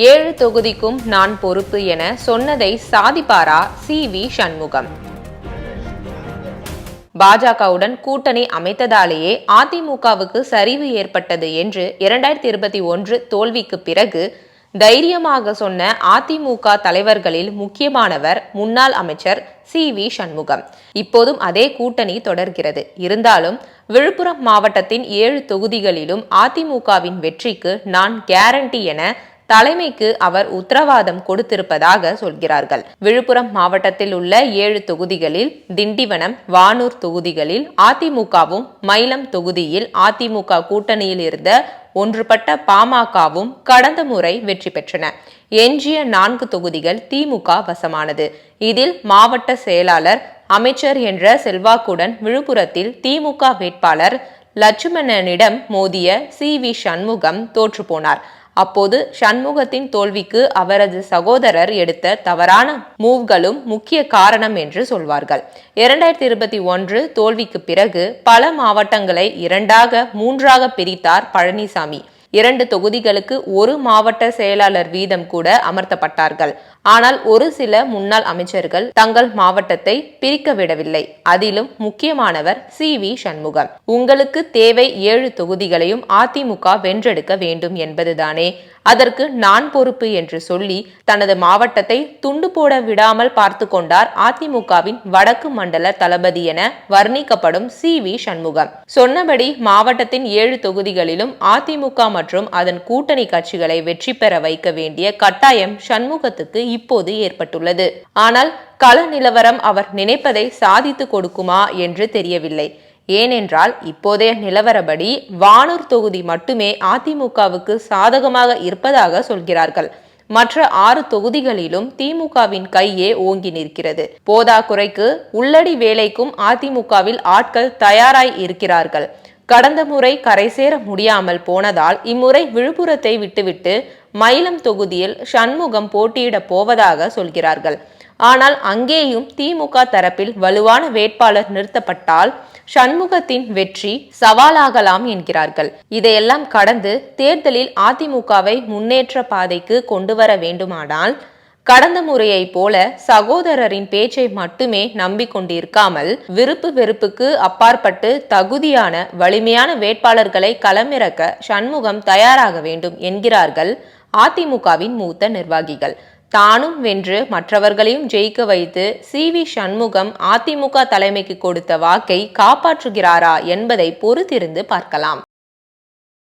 7 தொகுதிக்கும் நான் பொறுப்பு என சொன்னதை சாதிப்பாரா சி.வி. சண்முகம்? பாஜகவுடன் கூட்டணி அமைத்ததாலேயே அதிமுகவுக்கு சரிவு ஏற்பட்டது என்று 2021 தோல்விக்கு பிறகு தைரியமாக சொன்ன அதிமுக தலைவர்களில் முக்கியமானவர் முன்னாள் அமைச்சர் சி.வி. சண்முகம். இப்போதும் அதே கூட்டணி தொடர்கிறது. இருந்தாலும் விழுப்புரம் மாவட்டத்தின் 7 தொகுதிகளிலும் அதிமுகவின் வெற்றிக்கு நான் கேரண்டி என தலைமைக்கு அவர் உத்தரவாதம் கொடுத்திருப்பதாக சொல்கிறார்கள். விழுப்புரம் மாவட்டத்தில் உள்ள 7 தொகுதிகளில் திண்டிவனம், வானூர் தொகுதிகளில் அதிமுகவும், மயிலம் தொகுதியில் அதிமுக கூட்டணியில் இருந்த ஒன்றுபட்ட பாமகவும் கடந்த முறை வெற்றி பெற்றன. எஞ்சிய 4 தொகுதிகள் திமுக வசமானது. இதில் மாவட்ட செயலாளர், அமைச்சர் என்ற செல்வாக்குடன் விழுப்புரத்தில் திமுக வேட்பாளர் லட்சுமணனிடம் மோதிய சி.வி. சண்முகம் தோற்றுப்போனார். அப்போது சண்முகத்தின் தோல்விக்கு அவரது சகோதரர் எடுத்த தவறான மூவ்களும் முக்கிய காரணம் என்று சொல்வார்கள். 2021 தோல்விக்கு பிறகு பல மாவட்டங்களை 2ஆக 3ஆக பிரித்தார் பழனிசாமி. 2 தொகுதிகளுக்கு ஒரு மாவட்ட செயலாளர் வீதம் கூட அமர்த்தப்பட்டார்கள். ஆனால் ஒரு சில முன்னாள் அமைச்சர்கள் தங்கள் மாவட்டத்தை பிரிக்க விடவில்லை. அதிலும் முக்கியமானவர் சி.வி. சண்முகம். உங்களுக்கு தேவை 7 தொகுதிகளையும் அதிமுக வென்றெடுக்க வேண்டும் என்பதுதானே, அதற்கு நான் பொறுப்பு என்று சொல்லி தனது மாவட்டத்தை துண்டு போட விடாமல் பார்த்து கொண்டார் அதிமுகவின் வடக்கு மண்டல தளபதி என வர்ணிக்கப்படும் சி.வி. சண்முகம். சொன்னபடி மாவட்டத்தின் 7 தொகுதிகளிலும் அதிமுக மற்றும் அதன் கூட்டணி கட்சிகளை வெற்றி பெற வைக்க வேண்டிய கட்டாயம் சண்முகத்துக்கு இப்போது ஏற்பட்டுள்ளது. ஆனால் கள நிலவரம் அவர் நினைப்பதை சாதித்து கொடுக்குமா என்று தெரியவில்லை. ஏனென்றால் இப்போதைய நிலவரப்படி வானூர் தொகுதி மட்டுமே அதிமுகவுக்கு சாதகமாக இருப்பதாக சொல்கிறார்கள். மற்ற 6 தொகுதிகளிலும் திமுகவின் கையே ஓங்கி நிற்கிறது. போதாக்குறைக்கு உள்ளடி வேலைக்கும் அதிமுகவில் ஆட்கள் தயாராய் இருக்கிறார்கள். கடந்த முறை கரை சேர முடியாமல் போனதால் இம்முறை விழுப்புரத்தை விட்டுவிட்டு மயிலம் தொகுதியில் சண்முகம் போட்டியிட போவதாக சொல்கிறார்கள். ஆனால் அங்கேயும் திமுக தரப்பில் வலுவான வேட்பாளர் நிறுத்தப்பட்டால் சண்முகத்தின் வெற்றி சவாலாகலாம் என்கிறார்கள். இதையெல்லாம் கடந்து தேர்தலில் அதிமுகவை முன்னேற்ற பாதைக்கு கொண்டு வர வேண்டுமானால் கடந்த முறையை போல சகோதரரின் பேச்சை மட்டுமே நம்பிக்கொண்டிருக்காமல் விருப்பு வெறுப்புக்கு அப்பாற்பட்டு தகுதியான வலிமையான வேட்பாளர்களை களமிறக்க சண்முகம் தயாராக வேண்டும் என்கிறார்கள் அதிமுகவின் மூத்த நிர்வாகிகள். தானும் வென்று மற்றவர்களையும் ஜெயிக்க வைத்து சி.வி. சண்முகம் அதிமுக தலைமைக்கு கொடுத்த வாக்கை காப்பாற்றுகிறாரா என்பதை பொறுத்திருந்து பார்க்கலாம்.